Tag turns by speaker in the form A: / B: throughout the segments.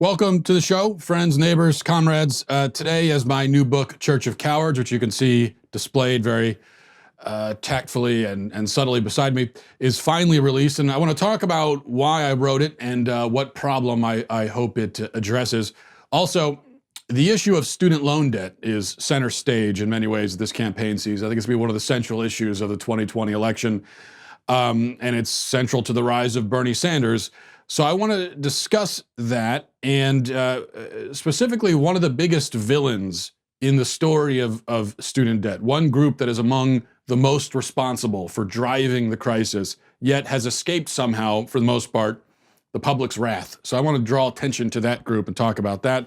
A: Welcome to the show, friends, neighbors, comrades. Today is my new book, Church of Cowards, which you can see displayed very tactfully and subtly beside me, is finally released. And I want to talk about why I wrote it and what problem I hope it addresses. Also, the issue of student loan debt is center stage in many ways this campaign season. I think it's going to be one of the central issues of the 2020 election. And it's central to the rise of Bernie Sanders. So I want to discuss that, and specifically one of the biggest villains in the story of student debt, one group that is among the most responsible for driving the crisis, yet has escaped somehow, for the most part, the public's wrath. So I want to draw attention to that group and talk about that.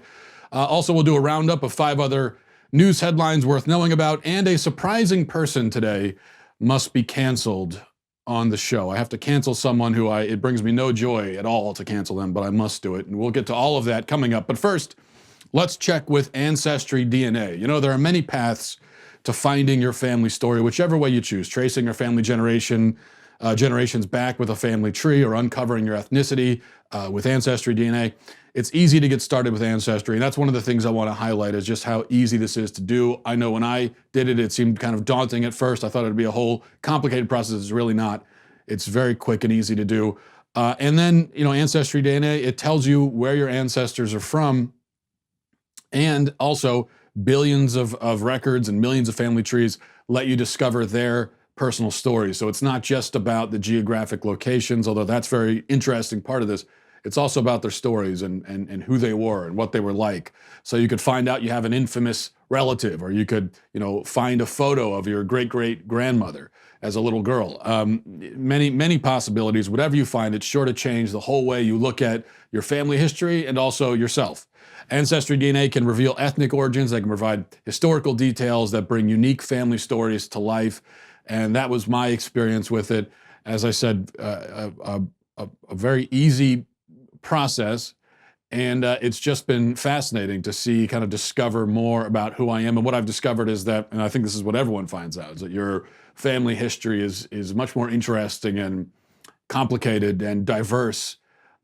A: Also, we'll do a roundup of 5 other news headlines worth knowing about, and a surprising person today must be canceled on the show. I have to cancel someone who it brings me no joy at all to cancel them, but I must do it. And we'll get to all of that coming up. But first, let's check with Ancestry DNA. You know, there are many paths to finding your family story, whichever way you choose, tracing your family generations back with a family tree, or uncovering your ethnicity with Ancestry DNA. It's easy to get started with Ancestry, and that's one of the things I want to highlight, is just how easy this is to do. I know when I did it, it seemed kind of daunting at first. I thought it'd be a whole complicated process. It's really not. It's very quick and easy to do. And then, you know, Ancestry DNA, it tells you where your ancestors are from, and also billions of records and millions of family trees let you discover their personal stories. So it's not just about the geographic locations, although that's a very interesting part of this. It's also about their stories and who they were and what they were like. So you could find out you have an infamous relative, or you could, you know, find a photo of your great-great-grandmother as a little girl. Many possibilities. Whatever you find, it's sure to change the whole way you look at your family history and also yourself. Ancestry DNA can reveal ethnic origins. They can provide historical details that bring unique family stories to life. And that was my experience with it. As I said, a very easy process, and it's just been fascinating to see, kind of discover more about who I am. And what I've discovered is that, and I think this is what everyone finds out, is that your family history is much more interesting and complicated and diverse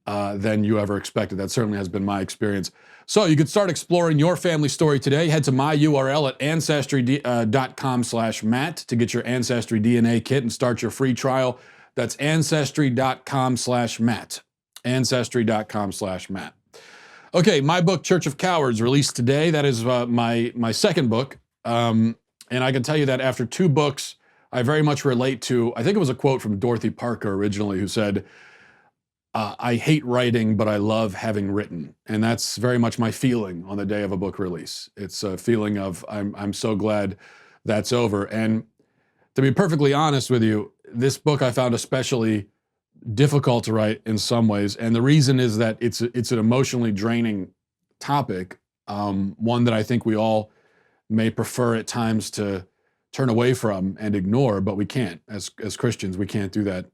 A: than you ever expected. That certainly has been my experience. So you could start exploring your family story today. Head to my URL at ancestry.com/Matt to get your Ancestry DNA kit and start your free trial. That's ancestry.com/Matt. Ancestry.com/Matt. Okay, my book, Church of Cowards, released today. That is my second book. And I can tell you that after 2 books, I very much relate to, I think it was a quote from Dorothy Parker originally, who said, I hate writing, but I love having written. And that's very much my feeling on the day of a book release. It's a feeling of, I'm so glad that's over. And to be perfectly honest with you, this book I found especially difficult to write in some ways. And the reason is that it's an emotionally draining topic, one that I think we all may prefer at times to turn away from and ignore, but we can't. As Christians, we can't do that.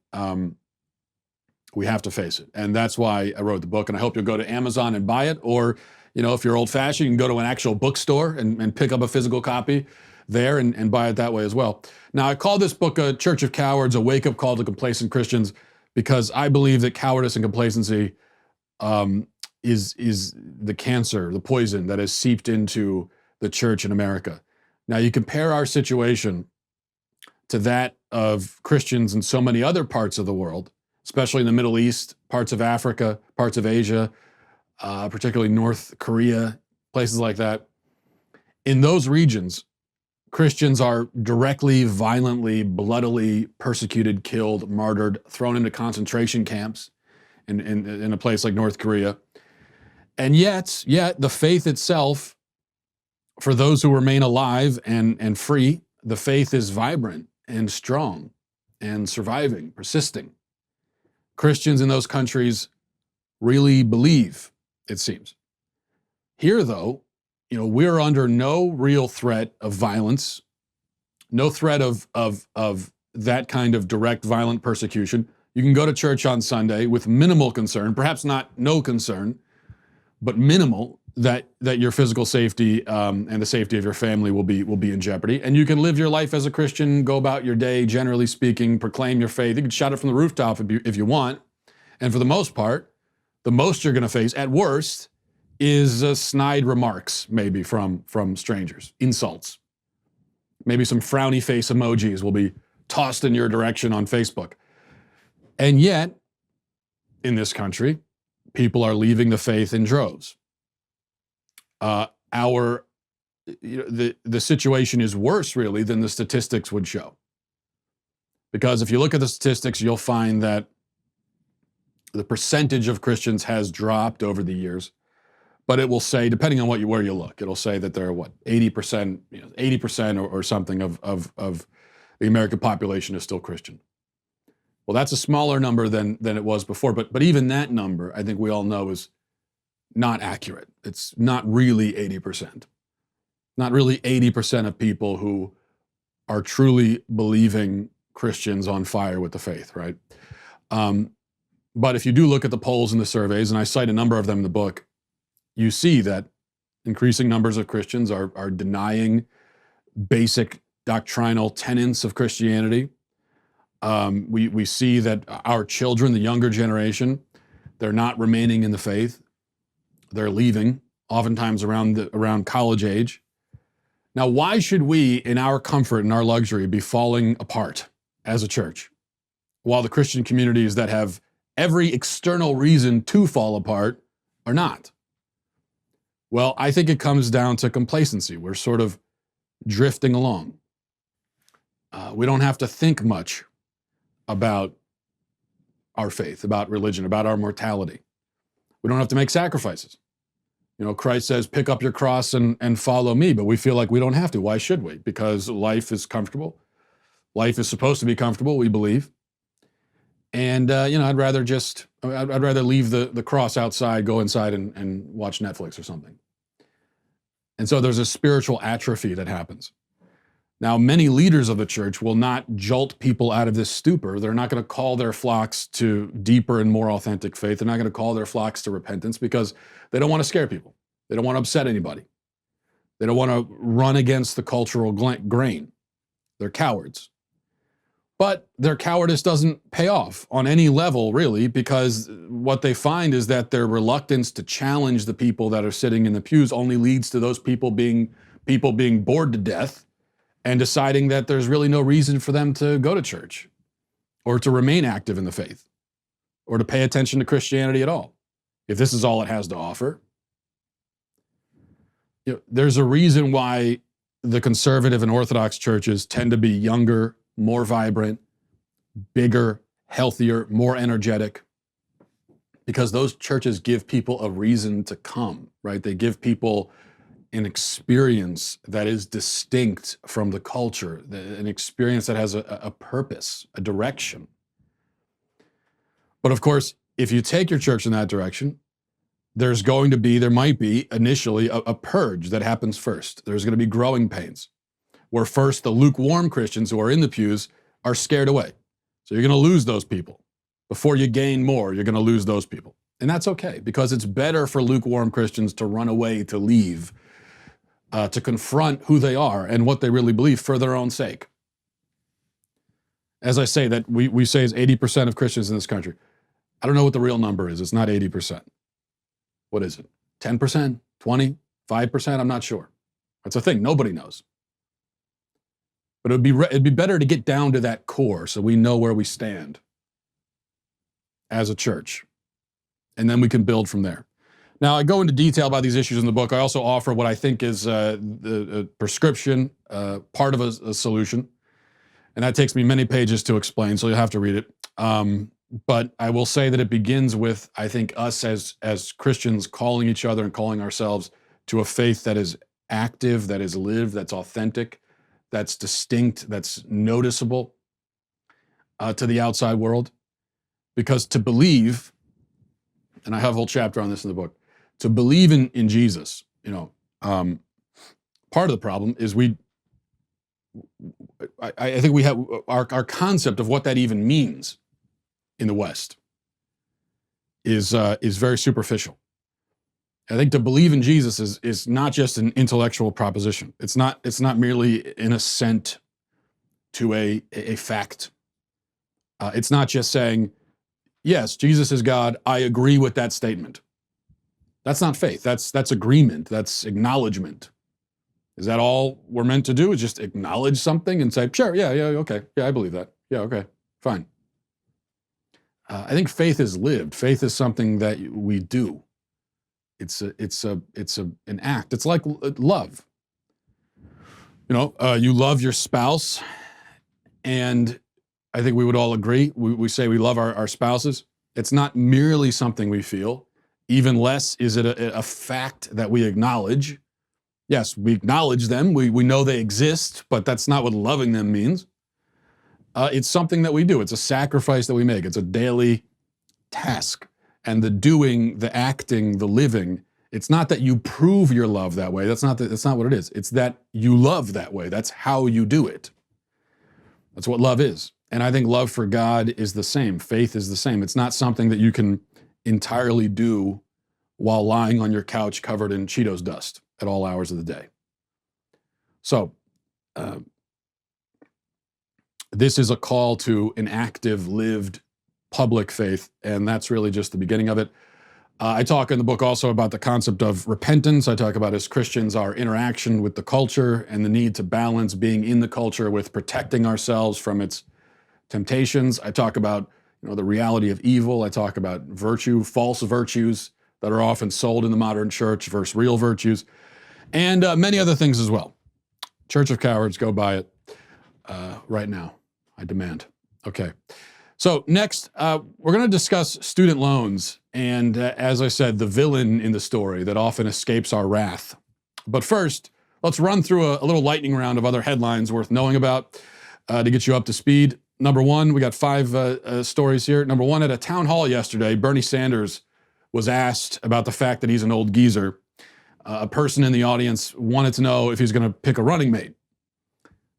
A: We have to face it. And that's why I wrote the book. And I hope you'll go to Amazon and buy it. Or, you know, if you're old fashioned, you can go to an actual bookstore and pick up a physical copy there and buy it that way as well. Now, I call this book a Church of Cowards, a wake-up call to complacent Christians, because I believe that cowardice and complacency is the cancer, the poison that has seeped into the church in America. Now, you compare our situation to that of Christians in so many other parts of the world, especially in the Middle East, parts of Africa, parts of Asia, particularly North Korea, places like that. In those regions, Christians are directly, violently, bloodily persecuted, killed, martyred, thrown into concentration camps in a place like North Korea. And yet the faith itself, for those who remain alive and free, the faith is vibrant and strong and surviving, persisting. Christians in those countries really believe, it seems. Here, though, you know, we're under no real threat of violence, no threat of that kind of direct violent persecution. You can go to church on Sunday with minimal concern, perhaps not no concern, but minimal, that your physical safety and the safety of your family will be in jeopardy. And you can live your life as a Christian, go about your day, generally speaking, proclaim your faith. You can shout it from the rooftop if you want. And for the most part, the most you're going to face, at worst, is snide remarks, maybe from strangers, insults. Maybe some frowny face emojis will be tossed in your direction on Facebook. And yet, in this country, people are leaving the faith in droves. The situation is worse, really, than the statistics would show. Because if you look at the statistics, you'll find that the percentage of Christians has dropped over the years. But it will say, depending on where you look, it'll say that there are 80%, 80% or something of the American population is still Christian. Well, that's a smaller number than it was before, but even that number, I think we all know, is not accurate. It's not really 80%. Not really 80% of people who are truly believing Christians on fire with the faith, right? But if you do look at the polls and the surveys, and I cite a number of them in the book, you see that increasing numbers of Christians are denying basic doctrinal tenets of Christianity. We see that our children, the younger generation, they're not remaining in the faith. They're leaving, oftentimes around college age. Now, why should we, in our comfort and our luxury, be falling apart as a church, while the Christian communities that have every external reason to fall apart are not? Well, I think it comes down to complacency. We're sort of drifting along. We don't have to think much about our faith, about religion, about our mortality. We don't have to make sacrifices. Christ says, pick up your cross and follow me, but we feel like we don't have to. Why should we? Because life is comfortable. Life is supposed to be comfortable, we believe. And, I'd rather leave the cross outside, go inside and watch Netflix or something. And so there's a spiritual atrophy that happens. Now, many leaders of the church will not jolt people out of this stupor. They're not going to call their flocks to deeper and more authentic faith. They're not going to call their flocks to repentance because they don't want to scare people. They don't want to upset anybody. They don't want to run against the cultural grain. They're cowards. But their cowardice doesn't pay off on any level, really, because what they find is that their reluctance to challenge the people that are sitting in the pews only leads to those people being bored to death and deciding that there's really no reason for them to go to church or to remain active in the faith or to pay attention to Christianity at all, if this is all it has to offer. There's a reason why the conservative and Orthodox churches tend to be younger, more vibrant, bigger, healthier, more energetic, because those churches give people a reason to come, right? They give people an experience that is distinct from the culture, an experience that has a purpose, a direction. But of course, if you take your church in that direction, there might be initially a purge that happens first. There's going to be growing pains, where first the lukewarm Christians who are in the pews are scared away. So you're going to lose those people. Before you gain more, you're going to lose those people. And that's okay, because it's better for lukewarm Christians to run away, to leave, to confront who they are and what they really believe for their own sake. As I say, that we say is 80% of Christians in this country. I don't know what the real number is. It's not 80%. What is it? 10%? 20%? 5%? I'm not sure. That's a thing. Nobody knows. But it'd be better to get down to that core so we know where we stand as a church. And then we can build from there. Now, I go into detail about these issues in the book. I also offer what I think is the prescription, part of a solution. And that takes me many pages to explain, so you'll have to read it. But I will say that it begins with, I think, us as Christians calling each other and calling ourselves to a faith that is active, that is lived, that's authentic, that's distinct, that's noticeable to the outside world. Because to believe, and I have a whole chapter on this in the book, to believe in Jesus, part of the problem is I think we have our concept of what that even means in the West is very superficial. I think to believe in Jesus is not just an intellectual proposition. It's not merely an assent to a fact. It's not just saying, yes, Jesus is God, I agree with that statement. That's not faith. That's agreement. That's acknowledgement. Is that all we're meant to do, is just acknowledge something and say, sure, yeah, okay, yeah, I believe that. Yeah, okay, fine. I think faith is lived. Faith is something that we do. It's an act. It's like love. You love your spouse, and I think we would all agree. We say we love our spouses. It's not merely something we feel. Even less is it a fact that we acknowledge. Yes, we acknowledge them. We know they exist, but that's not what loving them means. It's something that we do. It's a sacrifice that we make. It's a daily task. And the doing, the acting, the living, it's not that you prove your love that way. That's not what it is. It's that you love that way. That's how you do it. That's what love is. And I think love for God is the same. Faith is the same. It's not something that you can entirely do while lying on your couch covered in Cheetos dust at all hours of the day. So, this is a call to an active, lived, public faith, and that's really just the beginning of it. I talk in the book also about the concept of repentance. I talk about, as Christians, our interaction with the culture and the need to balance being in the culture with protecting ourselves from its temptations. I talk about the reality of evil. I talk about virtue, false virtues that are often sold in the modern church versus real virtues, and many other things as well. Church of Cowards, go buy it right now. I demand. Okay. So next, we're going to discuss student loans. And as I said, the villain in the story that often escapes our wrath. But first, let's run through a little lightning round of other headlines worth knowing about to get you up to speed. Number one, we got 5 stories here. Number one, at a town hall yesterday, Bernie Sanders was asked about the fact that he's an old geezer. A person in the audience wanted to know if he's going to pick a running mate,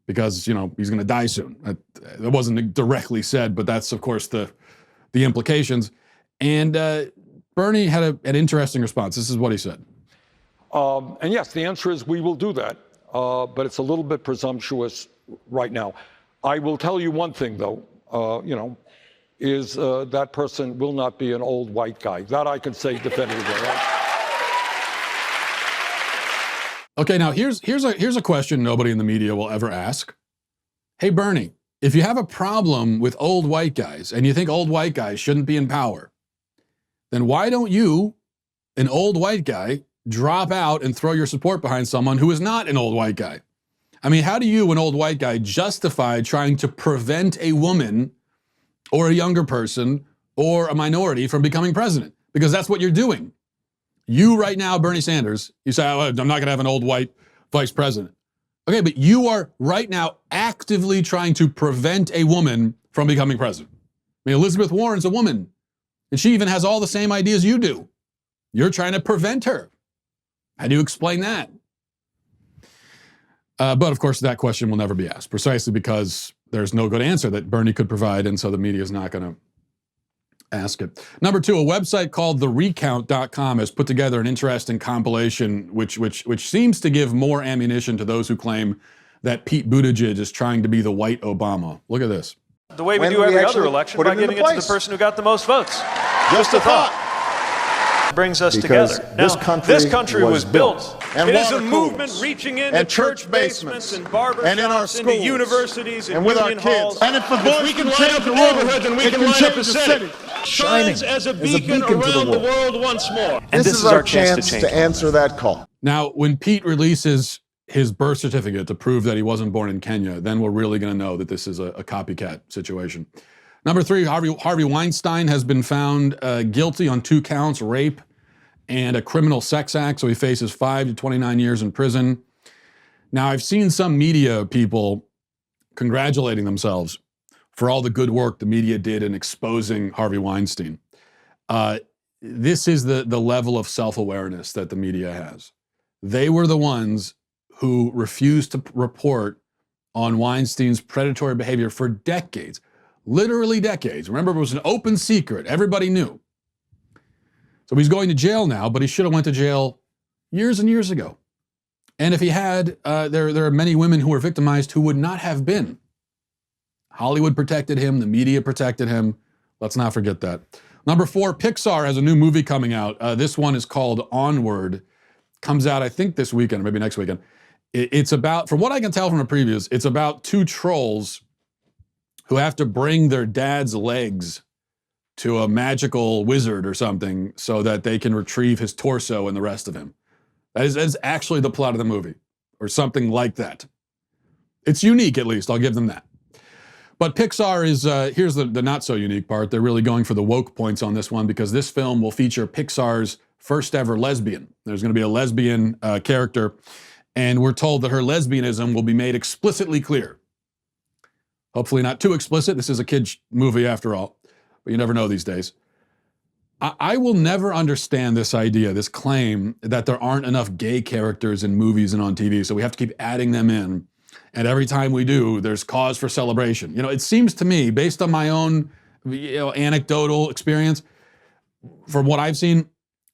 A: because, he's going to die soon. That wasn't directly said, but that's, of course, the implications. And Bernie had an interesting response. This is what he said.
B: And yes, the answer is we will do that, but it's a little bit presumptuous right now. I will tell you one thing, though, is that person will not be an old white guy. That I can say definitively. Right?
A: Okay, now here's a question nobody in the media will ever ask. Hey, Bernie, if you have a problem with old white guys and you think old white guys shouldn't be in power, then why don't you, an old white guy, drop out and throw your support behind someone who is not an old white guy? I mean, how do you, an old white guy, justify trying to prevent a woman or a younger person or a minority from becoming president? Because that's what you're doing. You right now, Bernie Sanders, you say, oh, I'm not going to have an old white vice president. Okay, but you are right now actively trying to prevent a woman from becoming president. I mean, Elizabeth Warren's a woman, and she even has all the same ideas you do. You're trying to prevent her. How do you explain that? But of course, that question will never be asked, precisely because there's no good answer that Bernie could provide, and so the media is not going to ask it. Number 2, a website called therecount.com has put together an interesting compilation which seems to give more ammunition to those who claim that Pete Buttigieg is trying to be the white Obama. Look at this.
C: The way we do every other election, by giving it to the person who got the most votes. Just a thought. Brings us together. Now, this country was built.
D: It is a movement reaching into church basements and barber shops, into universities and with our kids.
E: And if we can light up the neighborhoods and we can light up the city.
D: Shines as a beacon around the world once more.
E: And this is our chance to answer that call.
A: Now, when Pete releases his birth certificate to prove that he wasn't born in Kenya, then we're really going to know that this is a copycat situation. Number 3, Harvey Weinstein has been found guilty on 2 counts, rape and a criminal sex act, so he faces 5 to 29 years in prison. Now, I've seen some media people congratulating themselves for all the good work the media did in exposing Harvey Weinstein. This is the level of self-awareness that the media has. They were the ones who refused to report on Weinstein's predatory behavior for decades, literally decades. Remember, it was an open secret. Everybody knew. So he's going to jail now, but he should have went to jail years and years ago. And if he had, there are many women who were victimized who would not have been. Hollywood protected him. The media protected him. Let's not forget that. Number 4, Pixar has a new movie coming out. This one is called Onward. Comes out, I think, this weekend, or maybe next weekend. It's about, from what I can tell from the previews, it's about 2 trolls who have to bring their dad's legs to a magical wizard or something so that they can retrieve his torso and the rest of him. That is actually the plot of the movie, or something like that. It's unique, at least. I'll give them that. But Pixar is, here's the not so unique part. They're really going for the woke points on this one, because this film will feature Pixar's first ever lesbian. There's going to be a lesbian character, and we're told that her lesbianism will be made explicitly clear. Hopefully not too explicit. This is a kid's movie after all, but you never know these days. I will never understand this idea, this claim that there aren't enough gay characters in movies and on TV, so we have to keep adding them in. And every time we do, there's cause for celebration. You know, it seems to me, based on my own, anecdotal experience, from what I've seen,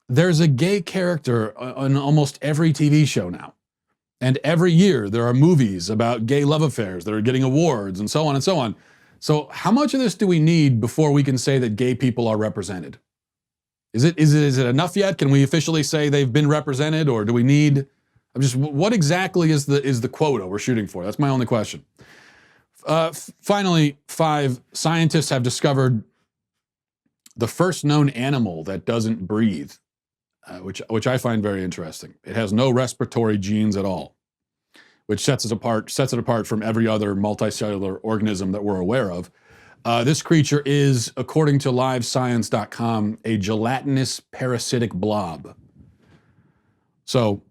A: there's a gay character on almost every TV show now. And every year there are movies about gay love affairs that are getting awards and so on and so on. So how much of this do we need before we can say that gay people are represented? Is it enough yet? Can we officially say they've been represented, or do we need? What exactly is the quota we're shooting for? That's my only question. Finally, 5, scientists have discovered the first known animal that doesn't breathe, which I find very interesting. It has no respiratory genes at all, which sets it apart from every other multicellular organism that we're aware of. This creature is, according to livescience.com, a gelatinous parasitic blob. So,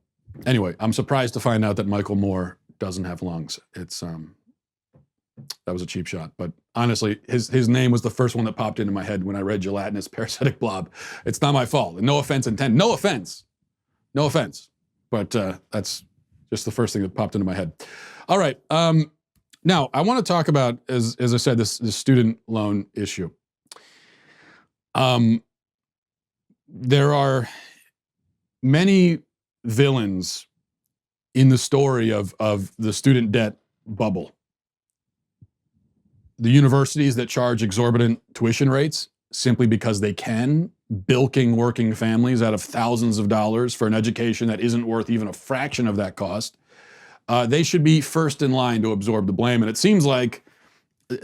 A: anyway, I'm surprised to find out that Michael Moore doesn't have lungs. It's that was a cheap shot, but honestly, his name was the first one that popped into my head when I read gelatinous parasitic blob. It's not my fault. No offense intended. No offense. But that's just the first thing that popped into my head. All right. Now I want to talk about, as I said, this student loan issue. There are many villains in the story of the student debt bubble. The universities that charge exorbitant tuition rates simply because they can, bilking working families out of thousands of dollars for an education that isn't worth even a fraction of that cost. They should be first in line to absorb the blame. And it seems like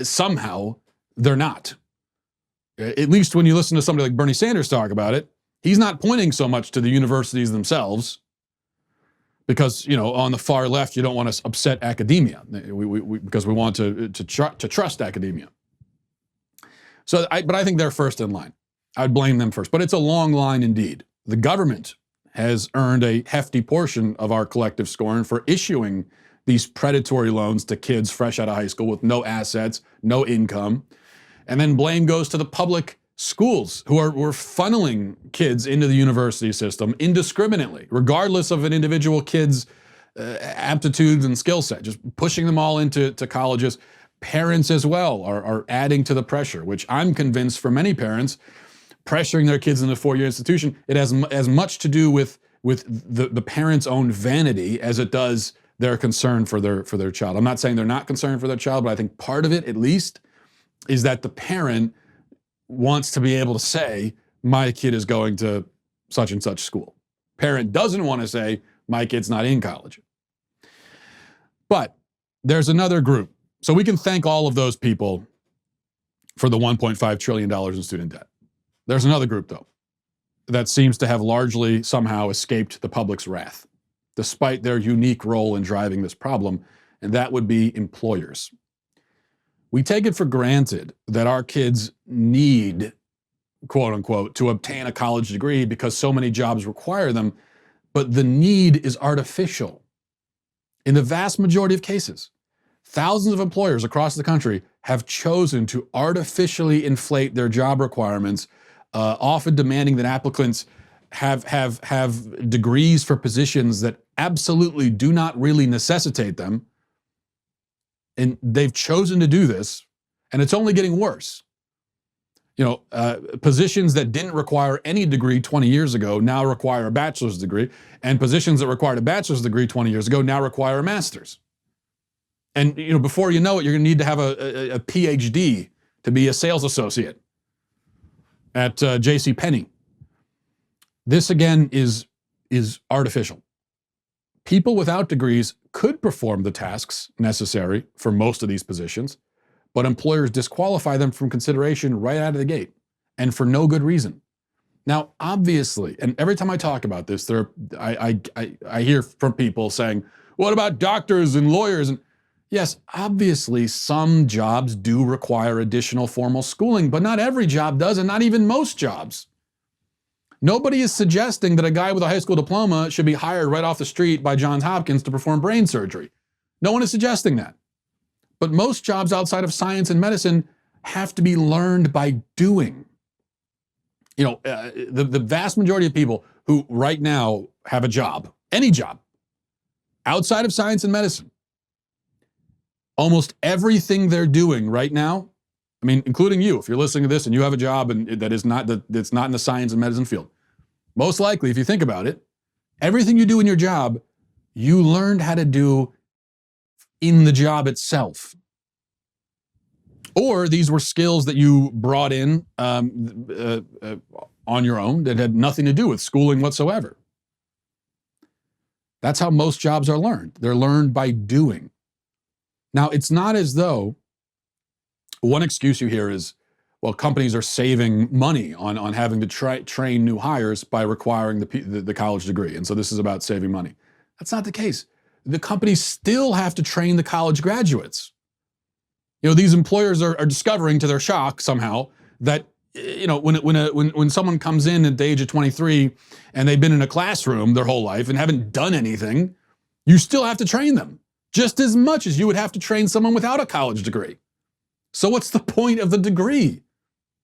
A: somehow they're not. At least when you listen to somebody like Bernie Sanders talk about it, he's not pointing so much to the universities themselves, because, on the far left, you don't want to upset academia, because we want to trust academia. But I think they're first in line. I'd blame them first. But it's a long line indeed. The government has earned a hefty portion of our collective scorn for issuing these predatory loans to kids fresh out of high school with no assets, no income. And then blame goes to the public schools who are funneling kids into the university system indiscriminately, regardless of an individual kid's aptitudes and skill set, just pushing them all into colleges. Parents as well are adding to the pressure, which I'm convinced for many parents, pressuring their kids into a 4-year institution, it has as much to do with the parent's own vanity as it does their concern for their child. I'm not saying they're not concerned for their child, but I think part of it, at least, is that the parent wants to be able to say, my kid is going to such and such school. Parent doesn't want to say, my kid's not in college. But there's another group. So we can thank all of those people for the $1.5 trillion in student debt. There's another group, though, that seems to have largely somehow escaped the public's wrath, despite their unique role in driving this problem, and that would be employers. We take it for granted that our kids need, quote unquote, to obtain a college degree because so many jobs require them, but the need is artificial. In the vast majority of cases, thousands of employers across the country have chosen to artificially inflate their job requirements, often demanding that applicants have degrees for positions that absolutely do not really necessitate them. And they've chosen to do this, and it's only getting worse. Positions that didn't require any degree 20 years ago now require a bachelor's degree, and positions that required a bachelor's degree 20 years ago now require a master's. And before you know it, you're going to need to have a PhD to be a sales associate. at J.C. Penney. This again is artificial. People without degrees could perform the tasks necessary for most of these positions, but employers disqualify them from consideration right out of the gate, and for no good reason. Now, obviously, and every time I talk about this, I hear from people saying, "What about doctors and lawyers?" And yes, obviously, some jobs do require additional formal schooling, but not every job does, and not even most jobs. Nobody is suggesting that a guy with a high school diploma should be hired right off the street by Johns Hopkins to perform brain surgery. No one is suggesting that. But most jobs outside of science and medicine have to be learned by doing. You know, the vast majority of people who right now have a job, any job, outside of science and medicine, almost everything they're doing right now, I mean, including you, if you're listening to this and you have a job and that's not in the science and medicine field, most likely, if you think about it, everything you do in your job, you learned how to do in the job itself. Or these were skills that you brought in on your own that had nothing to do with schooling whatsoever. That's how most jobs are learned. They're learned by doing. Now, it's not as though one excuse you hear is, well, companies are saving money on having to train new hires by requiring the college degree. And so this is about saving money. That's not the case. The companies still have to train the college graduates. You know, these employers are discovering to their shock somehow that, you know, when someone comes in at the age of 23 and they've been in a classroom their whole life and haven't done anything, you still have to train them just as much as you would have to train someone without a college degree. So what's the point of the degree?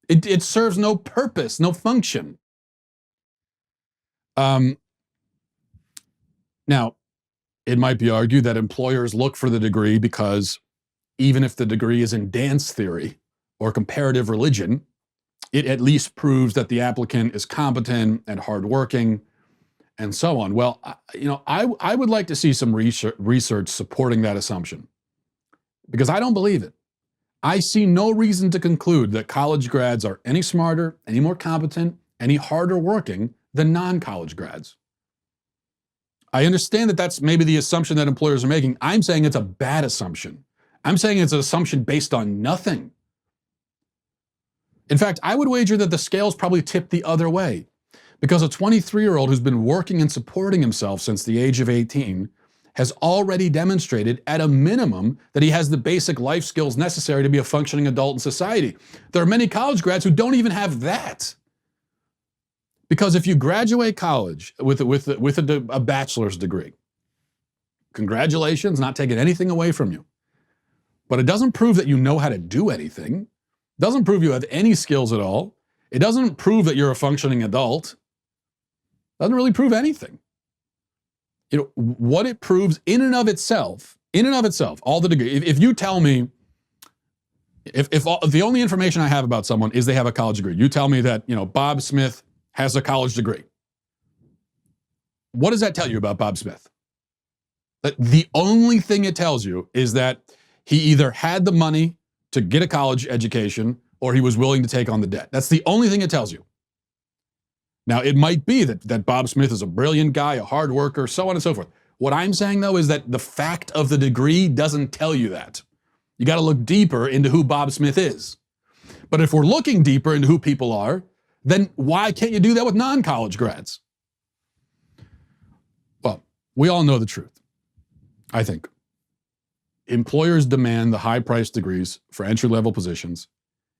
A: It serves no purpose, no function. Now, it might be argued that employers look for the degree because even if the degree is in dance theory or comparative religion, it at least proves that the applicant is competent and hardworking and so on. Well, you know, I would like to see some research supporting that assumption because I don't believe it. I see no reason to conclude that college grads are any smarter, any more competent, any harder working than non-college grads. I understand that that's maybe the assumption that employers are making. I'm saying it's a bad assumption. I'm saying it's an assumption based on nothing. In fact, I would wager that the scales probably tip the other way because a 23-year-old who's been working and supporting himself since the age of 18 has already demonstrated at a minimum that he has the basic life skills necessary to be a functioning adult in society. There are many college grads who don't even have that. Because if you graduate college with a bachelor's degree, congratulations, not taking anything away from you. But it doesn't prove that you know how to do anything. It doesn't prove you have any skills at all. It doesn't prove that you're a functioning adult. It doesn't really prove anything. You know, what it proves in and of itself, all the degree, if you tell me, if the only information I have about someone is they have a college degree, you tell me that, you know, Bob Smith has a college degree. What does that tell you about Bob Smith? That the only thing it tells you is that he either had the money to get a college education or he was willing to take on the debt. That's the only thing it tells you. Now, it might be that Bob Smith is a brilliant guy, a hard worker, so on and so forth. What I'm saying, though, is that the fact of the degree doesn't tell you that. You got to look deeper into who Bob Smith is. But if we're looking deeper into who people are, then why can't you do that with non-college grads? Well, we all know the truth, I think. Employers demand the high-priced degrees for entry-level positions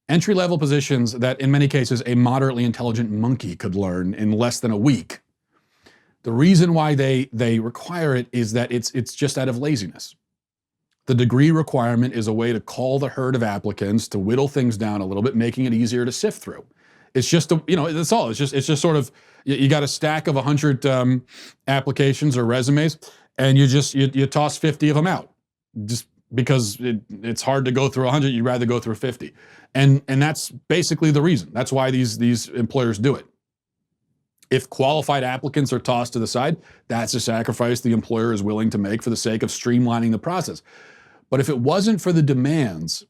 A: that in many cases a moderately intelligent monkey could learn in less than a week. The reason why they require it is that it's just out of laziness. The degree requirement is a way to call the herd of applicants to whittle things down a little bit, making it easier to sift through. It's just, that's all. It's just sort of, you got a stack of 100 applications or resumes, and you toss 50 of them out. Just because it's hard to go through 100, you'd rather go through 50. And that's basically the reason. That's why these employers do it. If qualified applicants are tossed to the side, that's a sacrifice the employer is willing to make for the sake of streamlining the process. But if it wasn't for the demands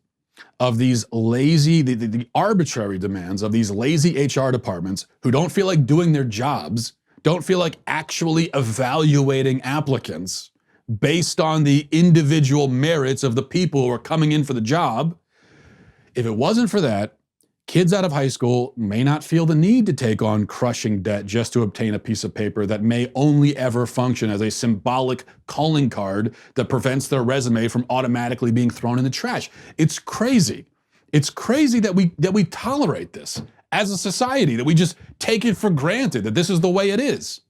A: of these lazy, the arbitrary demands of these lazy HR departments who don't feel like doing their jobs, don't feel like actually evaluating applicants based on the individual merits of the people who are coming in for the job. If it wasn't for that, kids out of high school may not feel the need to take on crushing debt just to obtain a piece of paper that may only ever function as a symbolic calling card that prevents their resume from automatically being thrown in the trash. It's crazy. It's crazy that we tolerate this as a society, that we just take it for granted that this is the way it is.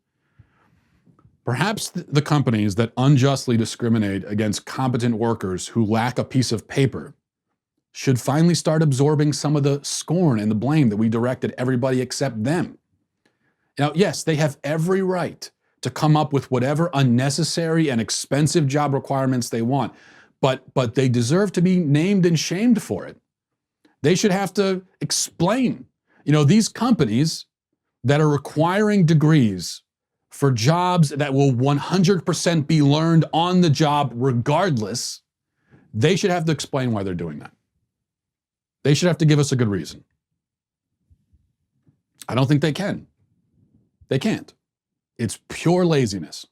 A: Perhaps the companies that unjustly discriminate against competent workers who lack a piece of paper should finally start absorbing some of the scorn and the blame that we direct at everybody except them. Now, yes, they have every right to come up with whatever unnecessary and expensive job requirements they want, but they deserve to be named and shamed for it. They should have to explain. These companies that are requiring degrees for jobs that will 100% be learned on the job regardless, they should have to explain why they're doing that. They should have to give us a good reason. I don't think they can. They can't. It's pure laziness.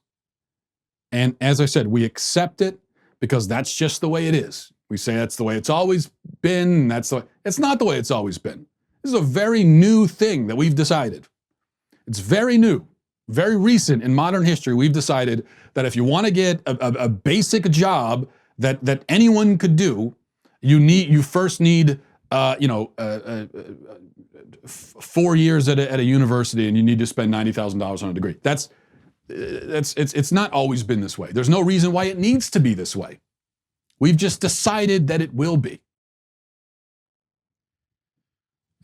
A: And as I said, we accept it because that's just the way it is. We say that's the way it's always been. It's not the way it's always been. This is a very new thing that we've decided. It's very new, very recent in modern history. We've decided that if you want to get a basic job that anyone could do, you first need 4 years at a university, and you need to spend $90,000 on a degree. It's not always been this way. There's no reason why it needs to be this way. We've just decided that it will be.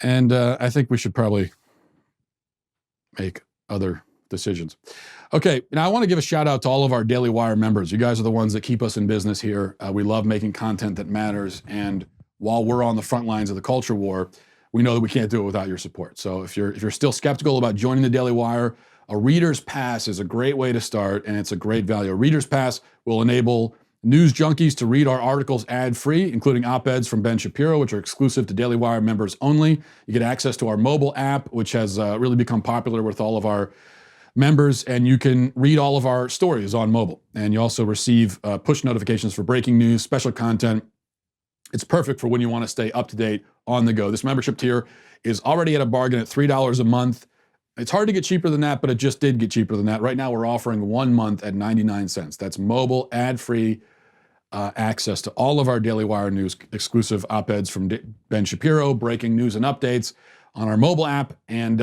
A: And I think we should probably make other decisions. Okay, now I want to give a shout out to all of our Daily Wire members. You guys are the ones that keep us in business here. We love making content that matters, and while we're on the front lines of the culture war, we know that we can't do it without your support. So if you're still skeptical about joining the Daily Wire, a Reader's Pass is a great way to start, and it's a great value. A Reader's Pass will enable news junkies to read our articles ad-free, including op-eds from Ben Shapiro, which are exclusive to Daily Wire members only. You get access to our mobile app, which has really become popular with all of our members, and you can read all of our stories on mobile. And you also receive push notifications for breaking news, special content. It's perfect for when you want to stay up to date on the go. This membership tier is already at a bargain at $3 a month. It's hard to get cheaper than that, but it just did get cheaper than that. Right now, we're offering 1 month at 99 cents. That's mobile, ad-free access to all of our Daily Wire news, exclusive op-eds from Ben Shapiro, breaking news and updates on our mobile app, and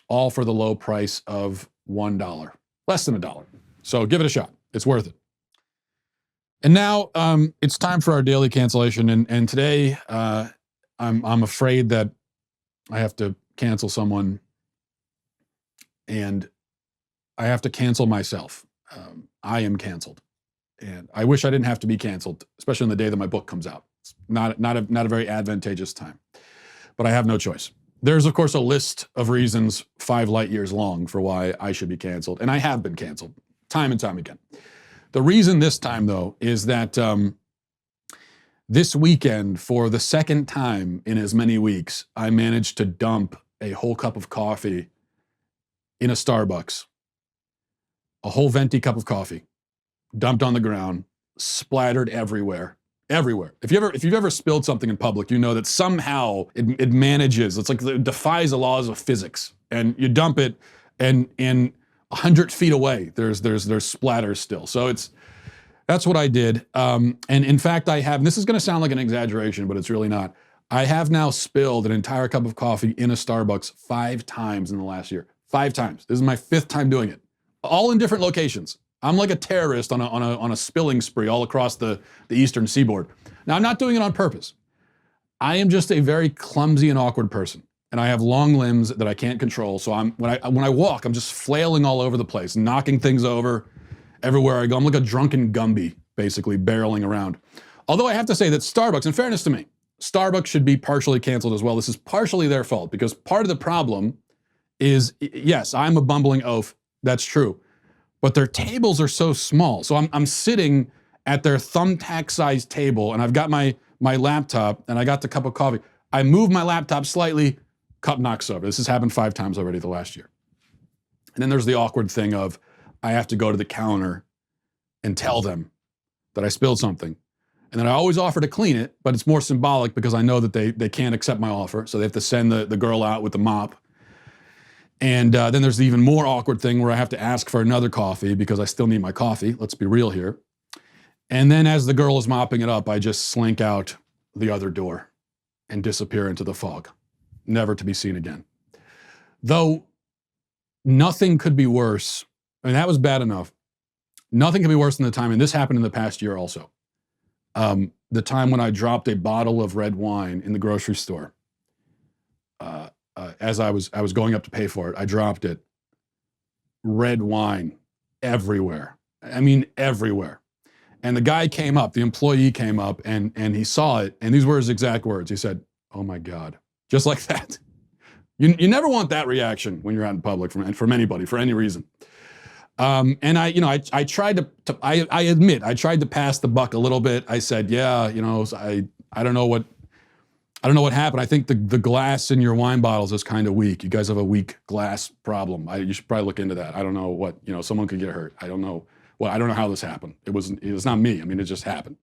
A: all for the low price of $1, less than $1. So give it a shot. It's worth it. And now it's time for our daily cancellation. And today I'm afraid that I have to cancel someone, and I have to cancel myself. I am canceled, and I wish I didn't have to be canceled, especially on the day that my book comes out. It's not a very advantageous time, but I have no choice. There's, of course, a list of reasons 5 light years long for why I should be canceled, and I have been canceled time and time again. The reason this time, though, is that this weekend, for the second time in as many weeks, I managed to dump a whole cup of coffee in a Starbucks. A whole venti cup of coffee, dumped on the ground, splattered everywhere. Everywhere. If you've ever spilled something in public, you know that somehow it manages. It's like it defies the laws of physics. And you dump it, and 100 feet away, there's splatters still. So that's what I did. And in fact, I have, and this is going to sound like an exaggeration, but it's really not. I have now spilled an entire cup of coffee in a Starbucks 5 times in the last year. 5 times. This is my 5th time doing it, all in different locations. I'm like a terrorist on a spilling spree all across the eastern seaboard. Now, I'm not doing it on purpose. I am just a very clumsy and awkward person, and I have long limbs that I can't control. So when I walk, I'm just flailing all over the place, knocking things over everywhere I go. I'm like a drunken Gumby, basically barreling around. Although I have to say that Starbucks, in fairness to me, Starbucks should be partially canceled as well. This is partially their fault, because part of the problem is, yes, I'm a bumbling oaf. That's true. But their tables are so small. So I'm sitting at their thumbtack-sized table, and I've got my my laptop and I got the cup of coffee. I move my laptop slightly, cup knocks over. This has happened 5 times already the last year. And then there's the awkward thing of I have to go to the counter and tell them that I spilled something. And then I always offer to clean it, but it's more symbolic because I know that they can't accept my offer. So they have to send the girl out with the mop. And then there's the even more awkward thing where I have to ask for another coffee because I still need my coffee. Let's be real here. And then as the girl is mopping it up, I just slink out the other door and disappear into the fog, never to be seen again. Though nothing could be worse. I mean, that was bad enough. Nothing could be worse than the time, and this happened in the past year also. The time when I dropped a bottle of red wine in the grocery store. As I was going up to pay for it, I dropped it. Red wine everywhere. I mean, everywhere. And the guy came up, the employee came up, and he saw it, and these were his exact words. He said, "Oh my God," just like that. You never want that reaction when you're out in public from anybody for any reason. And I tried I admit, I tried to pass the buck a little bit. I said, yeah, I don't know what happened. I think the glass in your wine bottles is kind of weak. You guys have a weak glass problem. You should probably look into that. I don't know what, someone could get hurt. I don't know. Well, I don't know how this happened. It was not me. I mean, it just happened.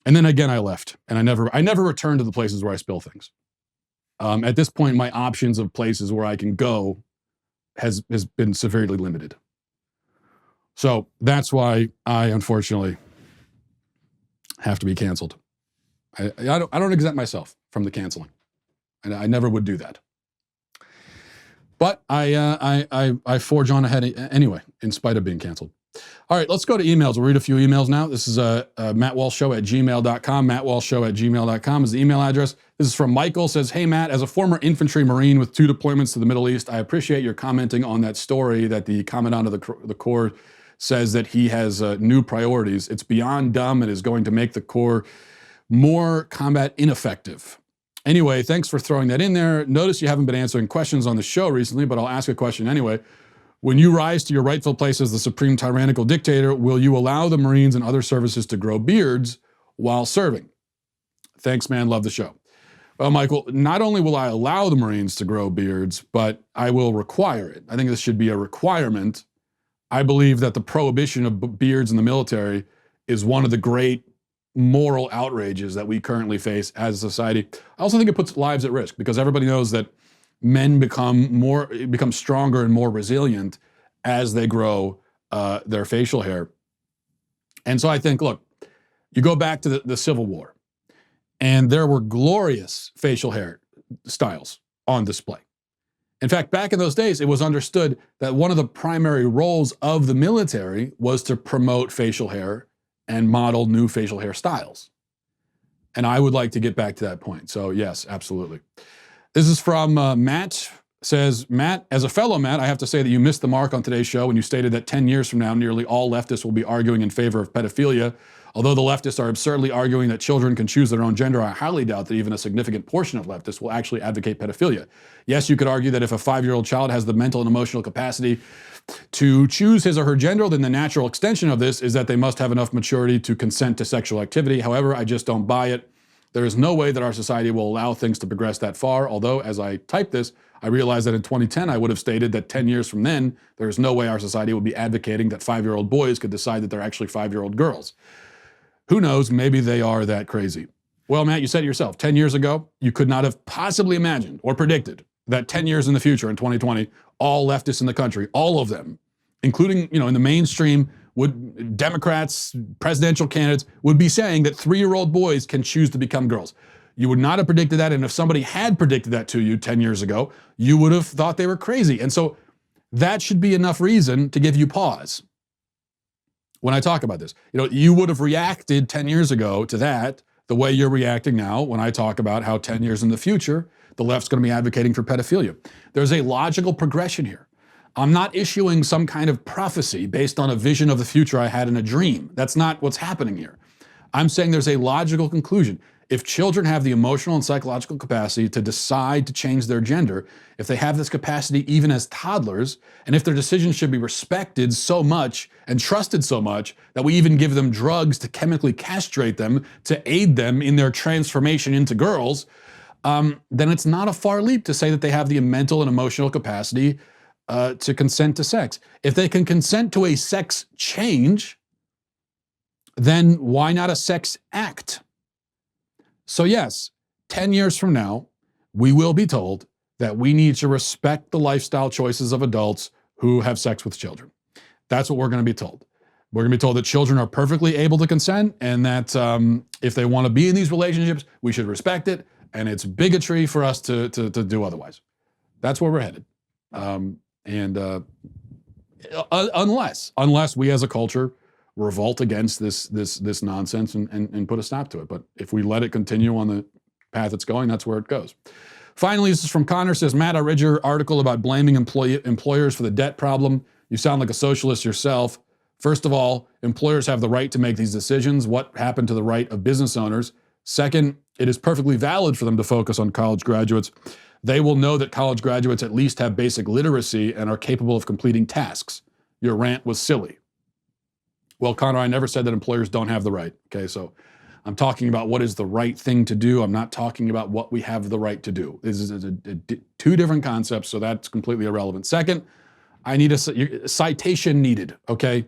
A: And then again, I left and I never returned to the places where I spill things. At this point, my options of places where I can go has been severely limited. So that's why I unfortunately have to be canceled. I don't exempt myself from the canceling, and I never would do that. But I forge on ahead anyway, in spite of being canceled. All right, let's go to emails. We'll read a few emails now. This is mattwalshshow@gmail.com. mattwalshshow@gmail.com is the email address. This is from Michael. Says, "Hey Matt, as a former infantry Marine with 2 deployments to the Middle East, I appreciate your commenting on that story that the Commandant of the Corps says that he has new priorities. It's beyond dumb and is going to make the Corps more combat ineffective. Anyway, thanks for throwing that in there. Notice you haven't been answering questions on the show recently, but I'll ask a question anyway. When you rise to your rightful place as the supreme tyrannical dictator, will you allow the Marines and other services to grow beards while serving? Thanks, man. Love the show." Well, Michael, not only will I allow the Marines to grow beards, but I will require it. I think this should be a requirement. I believe that the prohibition of beards in the military is one of the great moral outrages that we currently face as a society. I also think it puts lives at risk because everybody knows that men become stronger and more resilient as they grow their facial hair. And so I think, look, you go back to the Civil War, and there were glorious facial hair styles on display. In fact, back in those days, it was understood that one of the primary roles of the military was to promote facial hair and model new facial hair styles. And I would like to get back to that point. So yes, absolutely. This is from Matt. Says, "Matt, as a fellow Matt, I have to say that you missed the mark on today's show when you stated that 10 years from now, nearly all leftists will be arguing in favor of pedophilia. Although the leftists are absurdly arguing that children can choose their own gender, I highly doubt that even a significant portion of leftists will actually advocate pedophilia. Yes, you could argue that if a 5-year-old child has the mental and emotional capacity to choose his or her gender, then the natural extension of this is that they must have enough maturity to consent to sexual activity. However, I just don't buy it. There is no way that our society will allow things to progress that far, although as I type this, I realize that in 2010, I would have stated that 10 years from then, there is no way our society would be advocating that 5-year-old boys could decide that they're actually 5-year-old girls. Who knows, maybe they are that crazy." Well, Matt, you said it yourself, 10 years ago, you could not have possibly imagined or predicted that 10 years in the future, in 2020, all leftists in the country, all of them, including, in the mainstream, Democrats, presidential candidates would be saying that 3-year-old boys can choose to become girls. You would not have predicted that, and if somebody had predicted that to you 10 years ago, you would have thought they were crazy. And so that should be enough reason to give you pause when I talk about this. You would have reacted 10 years ago to that the way you're reacting now when I talk about how 10 years in the future, the left's going to be advocating for pedophilia. There's a logical progression here. I'm not issuing some kind of prophecy based on a vision of the future I had in a dream. That's not what's happening here. I'm saying there's a logical conclusion. If children have the emotional and psychological capacity to decide to change their gender, if they have this capacity even as toddlers, and if their decisions should be respected so much and trusted so much that we even give them drugs to chemically castrate them to aid them in their transformation into girls, then it's not a far leap to say that they have the mental and emotional capacity to consent to sex. If they can consent to a sex change, then why not a sex act? So yes, 10 years from now, we will be told that we need to respect the lifestyle choices of adults who have sex with children. That's what we're going to be told. We're going to be told that children are perfectly able to consent, and that if they want to be in these relationships, we should respect it, and it's bigotry for us to do otherwise. That's where we're headed. Unless we as a culture revolt against this nonsense and put a stop to it. But if we let it continue on the path it's going, that's where it goes. Finally, this is from Connor, says, Matt, I read your article about blaming employers for the debt problem. You sound like a socialist yourself. First of all, employers have the right to make these decisions. What happened to the right of business owners? Second, it is perfectly valid for them to focus on college graduates. They will know that college graduates at least have basic literacy and are capable of completing tasks. Your rant was silly. Well, Connor, I never said that employers don't have the right. Okay, so I'm talking about what is the right thing to do. I'm not talking about what we have the right to do. This is two different concepts, so that's completely irrelevant. Second, I need a citation needed, okay?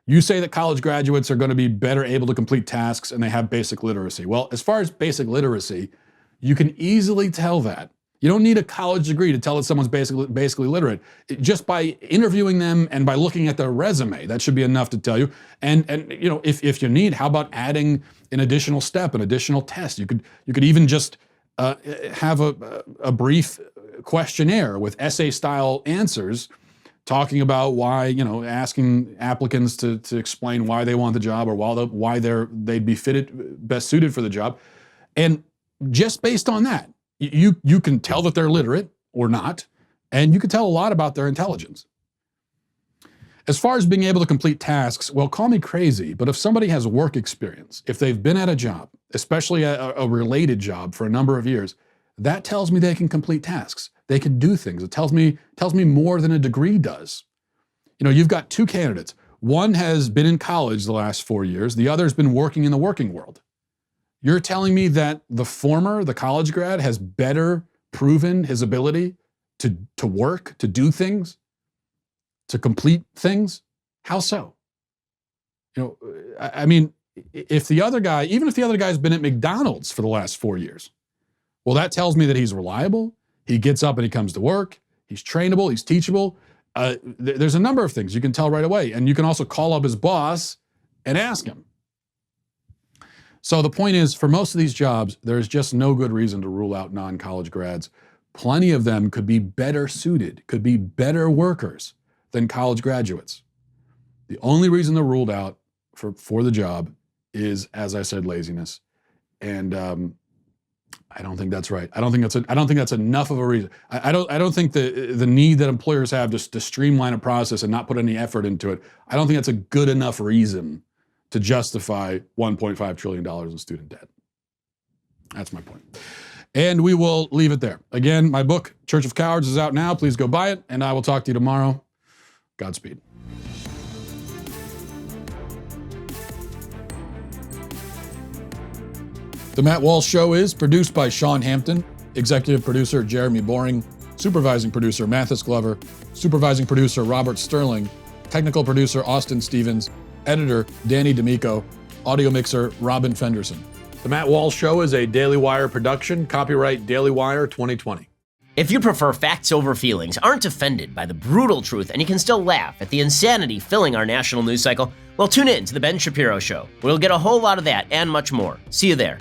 A: You say that college graduates are going to be better able to complete tasks and they have basic literacy. Well, as far as basic literacy, you can easily tell that. You don't need a college degree to tell that someone's basically literate. Just by interviewing them and by looking at their resume, that should be enough to tell you. And you know, if you need, how about adding an additional step, an additional test? You could even just have a brief questionnaire with essay-style answers, talking about why, you know, asking applicants to explain why they want the job or why they'd be best suited for the job, and just based on that, you can tell that they're literate or not, and you can tell a lot about their intelligence. As far as being able to complete tasks, well, call me crazy, but if somebody has work experience, if they've been at a job, especially a related job for a number of years, that tells me they can complete tasks. They can do things. It tells me more than a degree does. You know, you've got two candidates. One has been in college the last 4 years. The other's been working in the working world. You're telling me that the former, the college grad, has better proven his ability to work, to do things, to complete things? How so? You know, I mean, if the other guy, even if the other guy's been at McDonald's for the last 4 years, well, that tells me that he's reliable. He gets up and he comes to work. He's trainable. He's teachable. There's a number of things you can tell right away. And you can also call up his boss and ask him. So the point is, for most of these jobs, there's just no good reason to rule out non-college grads. Plenty of them could be better suited, could be better workers than college graduates. The only reason they're ruled out for the job is, as I said, laziness. And I don't think that's right. I don't think that's enough of a reason. I don't think the need that employers have just to streamline a process and not put any effort into it, I don't think that's a good enough reason to justify $1.5 trillion in student debt. That's my point. And we will leave it there. Again, my book, Church of Cowards, is out now. Please go buy it, and I will talk to you tomorrow. Godspeed. The Matt Walsh Show is produced by Sean Hampton, executive producer Jeremy Boring, supervising producer Mathis Glover, supervising producer Robert Sterling, technical producer Austin Stevens, editor Danny D'Amico, audio mixer Robin Fenderson. The Matt Walsh Show is a Daily Wire production, copyright Daily Wire 2020.
F: If you prefer facts over feelings, aren't offended by the brutal truth, and you can still laugh at the insanity filling our national news cycle, well, tune in to The Ben Shapiro Show. We'll get a whole lot of that and much more. See you there.